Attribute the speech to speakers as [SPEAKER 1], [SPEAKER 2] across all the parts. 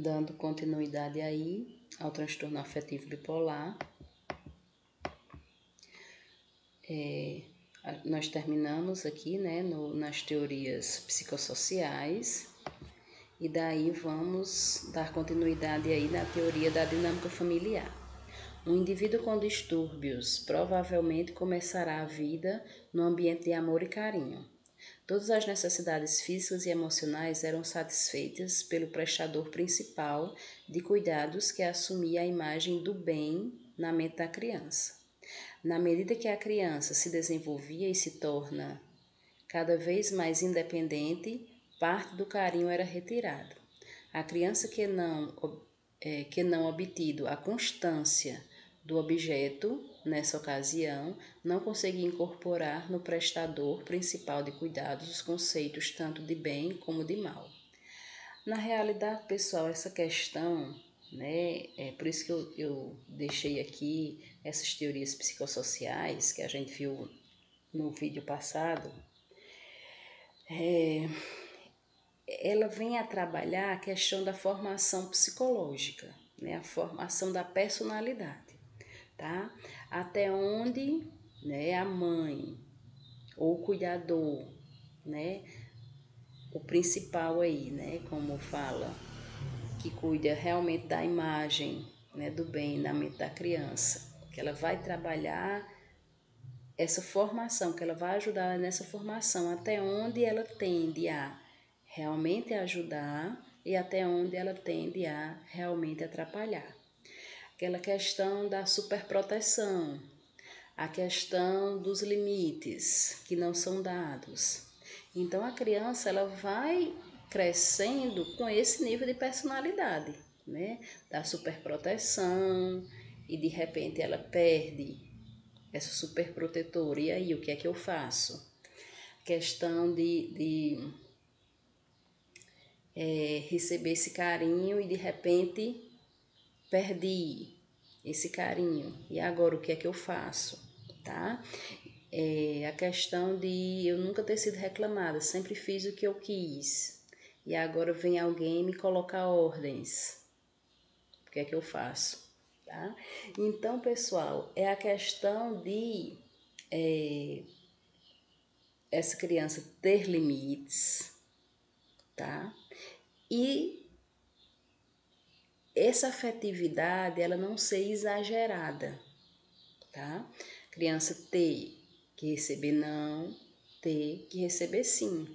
[SPEAKER 1] dando continuidade aí ao transtorno afetivo bipolar. Nós terminamos aqui, né, nas teorias psicossociais, e daí vamos dar continuidade aí na teoria da dinâmica familiar. Um indivíduo com distúrbios provavelmente começará a vida no ambiente de amor e carinho. Todas as necessidades físicas e emocionais eram satisfeitas pelo prestador principal de cuidados que assumia a imagem do bem na mente da criança. Na medida que a criança se desenvolvia e se torna cada vez mais independente, parte do carinho era retirado. A criança que não obtido a constância do objeto, nessa ocasião, não conseguia incorporar no prestador principal de cuidados os conceitos tanto de bem como de mal. Na realidade, pessoal, essa questão, né, é por isso que eu deixei aqui essas teorias psicossociais que a gente viu no vídeo passado, ela vem a trabalhar a questão da formação psicológica, né, a formação da personalidade, tá? Até onde, né, a mãe ou o cuidador, né, o principal aí, né, como fala, que cuida realmente da imagem, né, do bem na mente da criança, que ela vai trabalhar essa formação, que ela vai ajudar nessa formação, até onde ela tende a realmente ajudar e até onde ela tende a realmente atrapalhar. Aquela questão da superproteção, a questão dos limites que não são dados. Então a criança ela vai crescendo com esse nível de personalidade, né? Da superproteção, e de repente ela perde essa superprotetora. E aí, o que é que eu faço? Questão de receber esse carinho e de repente perdi esse carinho. E agora o que é que eu faço? Tá? A questão de eu nunca ter sido reclamada, sempre fiz o que eu quis. E agora vem alguém me colocar ordens. O que é que eu faço? Tá? Então, pessoal, é a questão de essa criança ter limites, tá? E essa afetividade, ela não ser exagerada, tá? Criança ter que receber não, ter que receber sim.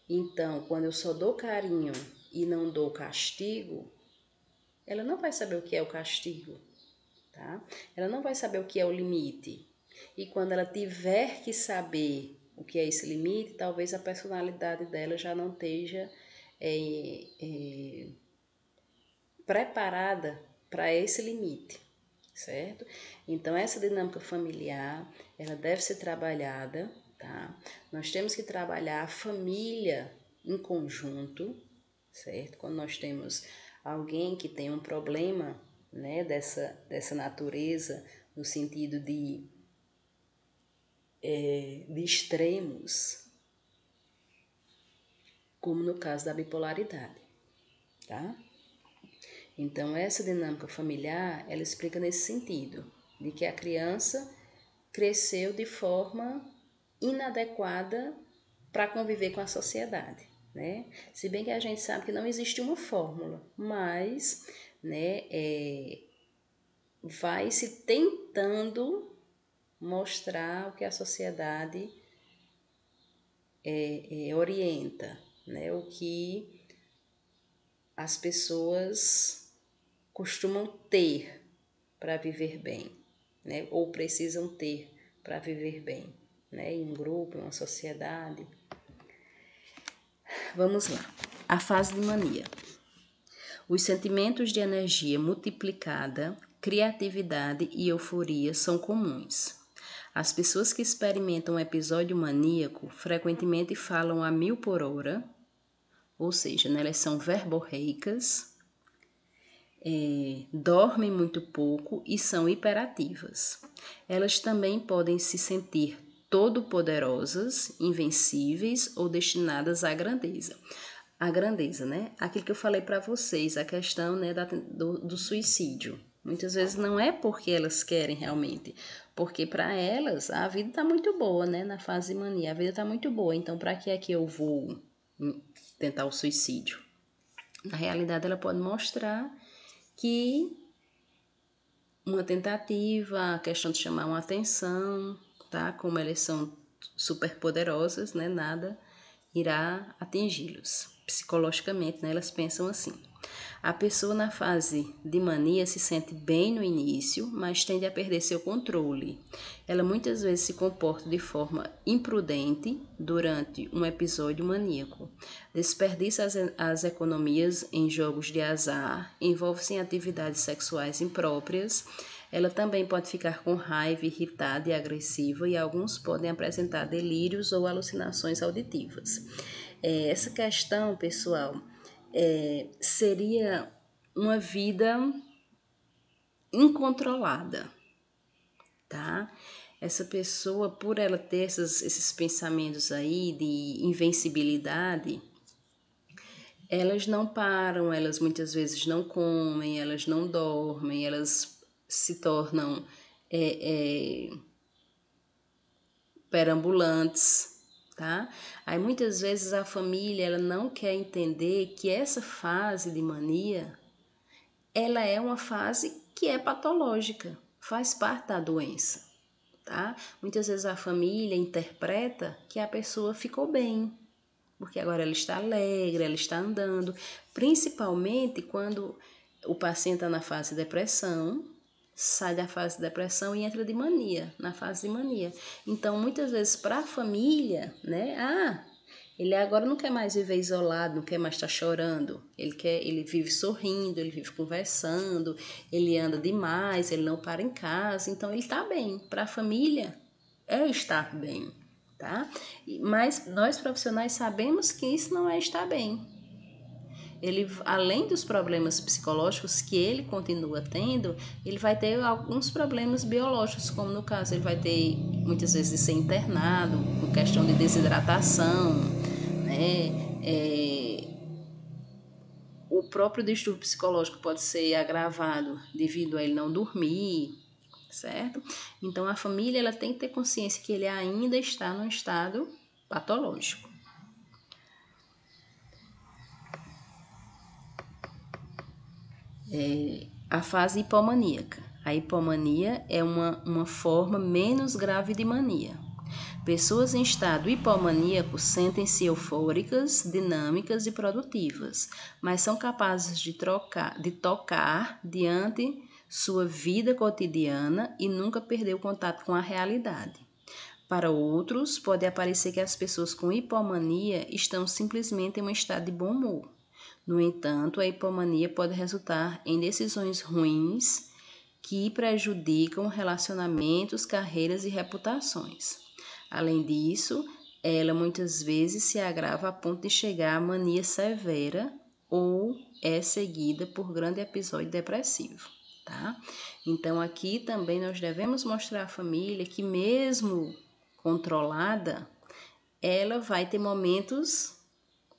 [SPEAKER 1] Então, quando eu só dou carinho e não dou castigo, ela não vai saber o que é o castigo, tá? Ela não vai saber o que é o limite. E quando ela tiver que saber o que é esse limite, talvez a personalidade dela já não esteja preparada para esse limite, certo? Então, essa dinâmica familiar, ela deve ser trabalhada, tá? Nós temos que trabalhar a família em conjunto, certo? Quando nós temos alguém que tem um problema, né, dessa natureza, no sentido de extremos, como no caso da bipolaridade, tá? Então, essa dinâmica familiar, ela explica nesse sentido, de que a criança cresceu de forma inadequada para conviver com a sociedade, né? Se bem que a gente sabe que não existe uma fórmula, mas, né, vai se tentando mostrar o que a sociedade orienta, né? O que as pessoas costumam ter para viver bem, né? Ou precisam ter para viver bem, né? Em um grupo, em uma sociedade. Vamos lá. A fase de mania. Os sentimentos de energia multiplicada, criatividade e euforia são comuns. As pessoas que experimentam um episódio maníaco frequentemente falam a 1000 por hora, ou seja, né, elas são verborreicas, dormem muito pouco e são hiperativas. Elas também podem se sentir todo-poderosas, invencíveis ou destinadas à grandeza. a grandeza, né? Aquilo que eu falei para vocês, a questão, né, do suicídio. Muitas vezes não é porque elas querem realmente, porque para elas a vida tá muito boa, né? Na fase de mania, a vida tá muito boa. Então, para que é que eu vou tentar o suicídio? Na realidade, ela pode mostrar que uma tentativa, a questão de chamar uma atenção, tá? Como elas são super poderosas, né? Nada irá atingi-los. Psicologicamente, né? Elas pensam assim. A pessoa na fase de mania se sente bem no início, mas tende a perder seu controle. Ela muitas vezes se comporta de forma imprudente durante um episódio maníaco. Desperdiça as economias em jogos de azar, envolve-se em atividades sexuais impróprias. Ela também pode ficar com raiva, irritada e agressiva, e alguns podem apresentar delírios ou alucinações auditivas. Essa questão, pessoal, seria uma vida incontrolada, tá? Essa pessoa, por ela ter esses pensamentos aí de invencibilidade, elas não param, elas muitas vezes não comem, elas não dormem, elas se tornam perambulantes, tá? Aí muitas vezes a família ela não quer entender que essa fase de mania ela é uma fase que é patológica, faz parte da doença, tá? Muitas vezes a família interpreta que a pessoa ficou bem, porque agora ela está alegre, ela está andando, principalmente quando o paciente está na fase de depressão, sai da fase de depressão e entra de mania, na fase de mania. Então, muitas vezes para a família, né? Ele agora não quer mais viver isolado, não quer mais estar chorando. Ele vive sorrindo, ele vive conversando, ele anda demais, ele não para em casa, então ele está bem. Para a família, é estar bem, tá? Mas nós profissionais sabemos que isso não é estar bem. Ele, além dos problemas psicológicos que ele continua tendo, ele vai ter alguns problemas biológicos, como no caso, ele vai ter muitas vezes de ser internado, por questão de desidratação, né? O próprio distúrbio psicológico pode ser agravado devido a ele não dormir, certo? Então a família ela tem que ter consciência que ele ainda está num estado patológico. A fase hipomaníaca. A hipomania é uma forma menos grave de mania. Pessoas em estado hipomaníaco sentem-se eufóricas, dinâmicas e produtivas, mas são capazes de tocar diante sua vida cotidiana e nunca perder o contato com a realidade. Para outros, pode parecer que as pessoas com hipomania estão simplesmente em um estado de bom humor. No entanto, a hipomania pode resultar em decisões ruins que prejudicam relacionamentos, carreiras e reputações. Além disso, ela muitas vezes se agrava a ponto de chegar à mania severa ou é seguida por grande episódio depressivo, tá? Então, aqui também nós devemos mostrar à família que mesmo controlada, ela vai ter momentos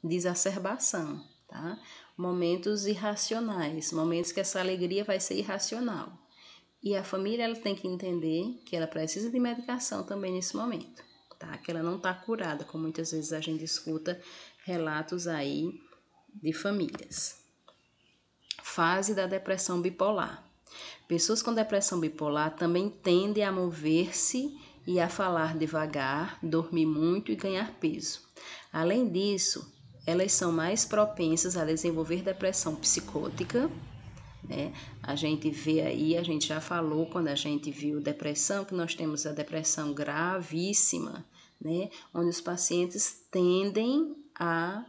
[SPEAKER 1] de exacerbação, tá? Momentos irracionais, momentos que essa alegria vai ser irracional. E a família ela tem que entender que ela precisa de medicação também nesse momento, tá? Que ela não está curada, como muitas vezes a gente escuta relatos aí de famílias. Fase da depressão bipolar. Pessoas com depressão bipolar também tendem a mover-se e a falar devagar, dormir muito e ganhar peso. Além disso, elas são mais propensas a desenvolver depressão psicótica, né? A gente vê aí, a gente já falou quando a gente viu depressão, que nós temos a depressão gravíssima, né? Onde os pacientes tendem a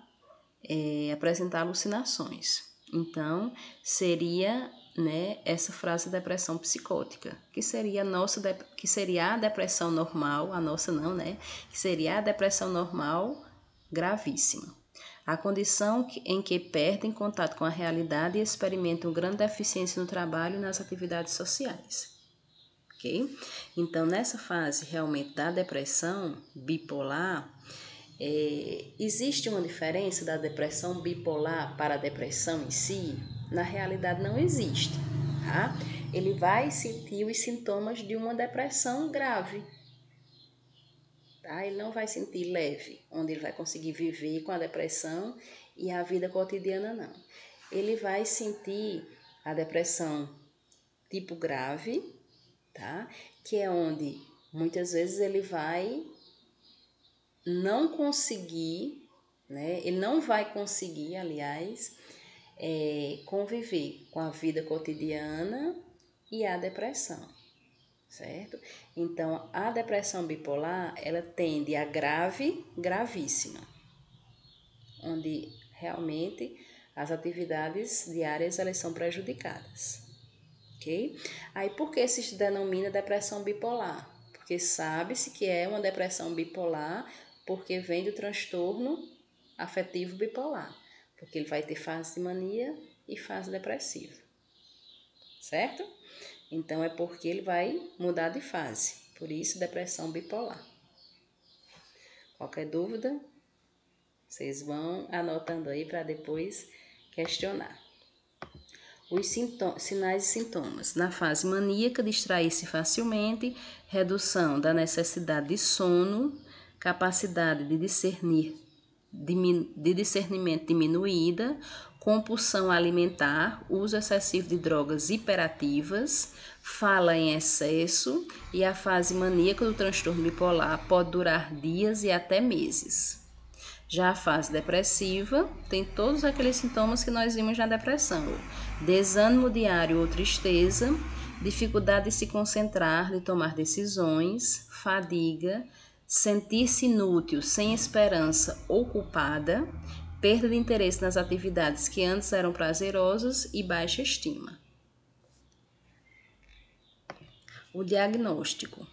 [SPEAKER 1] apresentar alucinações. Então, seria, né, essa frase depressão psicótica, que seria que seria a depressão normal, a nossa não, né? Que seria a depressão normal gravíssima. A condição em que perdem contato com a realidade e experimentam grande deficiência no trabalho e nas atividades sociais. Ok? Então, nessa fase realmente da depressão bipolar, Existe uma diferença da depressão bipolar para a depressão em si? Na realidade não existe, tá? Ele vai sentir os sintomas de uma depressão grave, tá? Ele não vai sentir leve, onde ele vai conseguir viver com a depressão e a vida cotidiana, não. Ele vai sentir a depressão tipo grave, tá? Que é onde muitas vezes ele vai não conseguir, né? Ele não vai conseguir, aliás, conviver com a vida cotidiana e a depressão, certo? Então, a depressão bipolar, ela tende a gravíssima, onde realmente as atividades diárias elas são prejudicadas, ok? Aí, por que se denomina depressão bipolar? Porque sabe-se que é uma depressão bipolar porque vem do transtorno afetivo bipolar, porque ele vai ter fase de mania e fase depressiva, certo? Então, é porque ele vai mudar de fase, por isso depressão bipolar. Qualquer dúvida, vocês vão anotando aí para depois questionar. Os sinais e sintomas. Na fase maníaca, distrair-se facilmente, redução da necessidade de sono, capacidade de discernimento diminuída, compulsão alimentar, uso excessivo de drogas hiperativas, fala em excesso e a fase maníaca do transtorno bipolar pode durar dias e até meses. Já a fase depressiva tem todos aqueles sintomas que nós vimos na depressão: desânimo diário ou tristeza, dificuldade de se concentrar, de tomar decisões, fadiga, sentir-se inútil, sem esperança ou culpada, perda de interesse nas atividades que antes eram prazerosas e baixa estima. O diagnóstico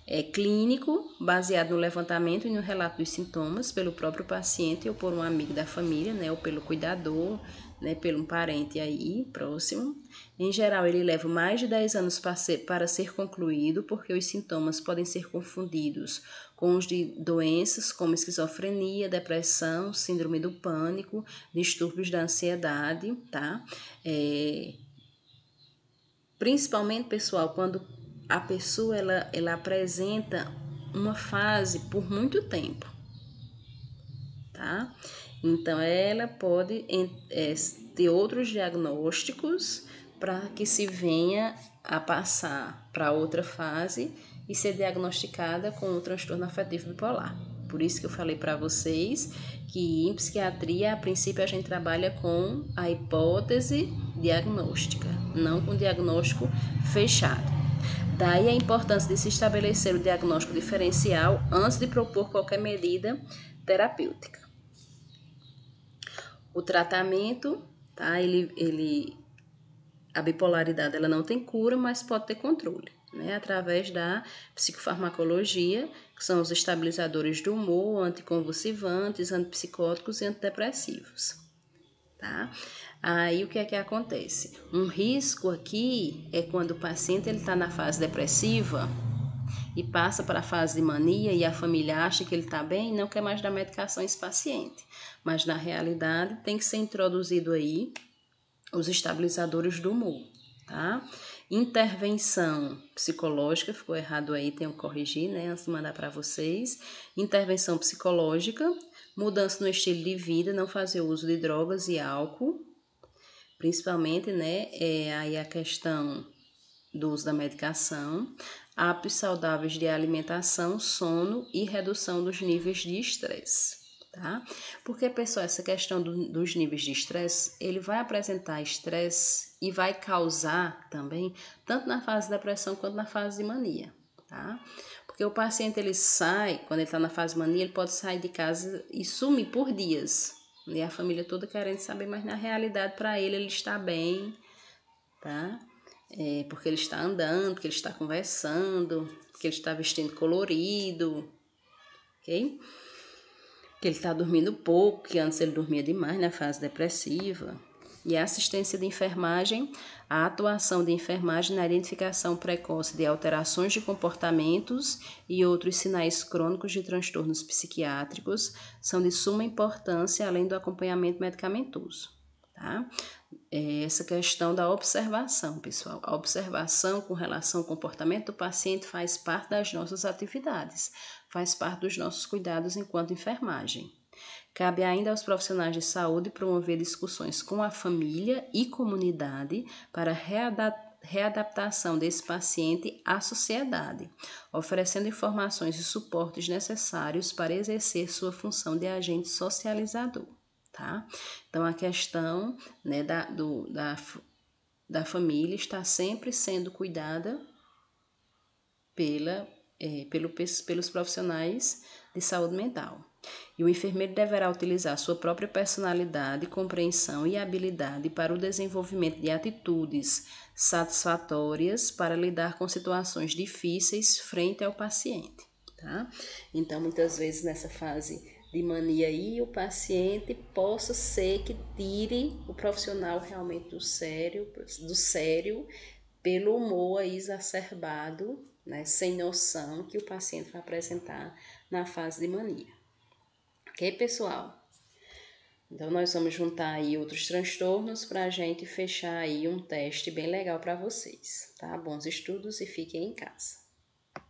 [SPEAKER 1] é clínico, baseado no levantamento e no relato dos sintomas pelo próprio paciente ou por um amigo da família, né, ou pelo cuidador, né, pelo um parente aí próximo. Em geral, ele leva mais de 10 anos para ser concluído, porque os sintomas podem ser confundidos com os de doenças como esquizofrenia, depressão, síndrome do pânico, distúrbios da ansiedade, tá? Principalmente, pessoal, quando a pessoa ela apresenta uma fase por muito tempo, tá? Então, ela pode ter outros diagnósticos para que se venha a passar para outra fase e ser diagnosticada com o transtorno afetivo bipolar. Por isso que eu falei para vocês que em psiquiatria, a princípio, a gente trabalha com a hipótese diagnóstica, não com diagnóstico fechado. Daí a importância de se estabelecer o diagnóstico diferencial antes de propor qualquer medida terapêutica. O tratamento, tá? A bipolaridade ela não tem cura, mas pode ter controle, né? Através da psicofarmacologia, que são os estabilizadores do humor, anticonvulsivantes, antipsicóticos e antidepressivos, tá? Aí o que é que acontece? Um risco aqui é quando o paciente está na fase depressiva e passa para a fase de mania e a família acha que ele está bem e não quer mais dar medicação a esse paciente. Mas na realidade tem que ser introduzido aí os estabilizadores do humor, tá? Intervenção psicológica, ficou errado aí, tenho que corrigir, né, antes de mandar para vocês. Intervenção psicológica, mudança no estilo de vida, não fazer uso de drogas e álcool, principalmente, né, aí a questão do uso da medicação, hábitos saudáveis de alimentação, sono e redução dos níveis de estresse, tá? Porque, pessoal, essa questão dos níveis de estresse, ele vai apresentar estresse e vai causar também, tanto na fase de depressão quanto na fase de mania, tá? Porque o paciente, ele sai, quando ele está na fase de mania, ele pode sair de casa e sumir por dias, e a família toda querendo saber, mas na realidade, para ele está bem, tá? Porque ele está andando, porque ele está conversando, porque ele está vestindo colorido, ok? Que ele está dormindo pouco, que antes ele dormia demais na fase depressiva. E a assistência de enfermagem, a atuação de enfermagem na identificação precoce de alterações de comportamentos e outros sinais crônicos de transtornos psiquiátricos são de suma importância, além do acompanhamento medicamentoso, tá? Essa questão da observação, pessoal. A observação com relação ao comportamento do paciente faz parte das nossas atividades, faz parte dos nossos cuidados enquanto enfermagem. Cabe ainda aos profissionais de saúde promover discussões com a família e comunidade para readaptação desse paciente à sociedade, oferecendo informações e suportes necessários para exercer sua função de agente socializador, tá? Então, a questão, né, da família está sempre sendo cuidada pelos profissionais de saúde mental. E o enfermeiro deverá utilizar sua própria personalidade, compreensão e habilidade para o desenvolvimento de atitudes satisfatórias para lidar com situações difíceis frente ao paciente, tá? Então, muitas vezes nessa fase de mania aí, o paciente possa ser que tire o profissional realmente do sério pelo humor aí exacerbado, né, sem noção que o paciente vai apresentar na fase de mania. Ok, pessoal? Então, nós vamos juntar aí outros transtornos para a gente fechar aí um teste bem legal para vocês, tá? Bons estudos e fiquem em casa.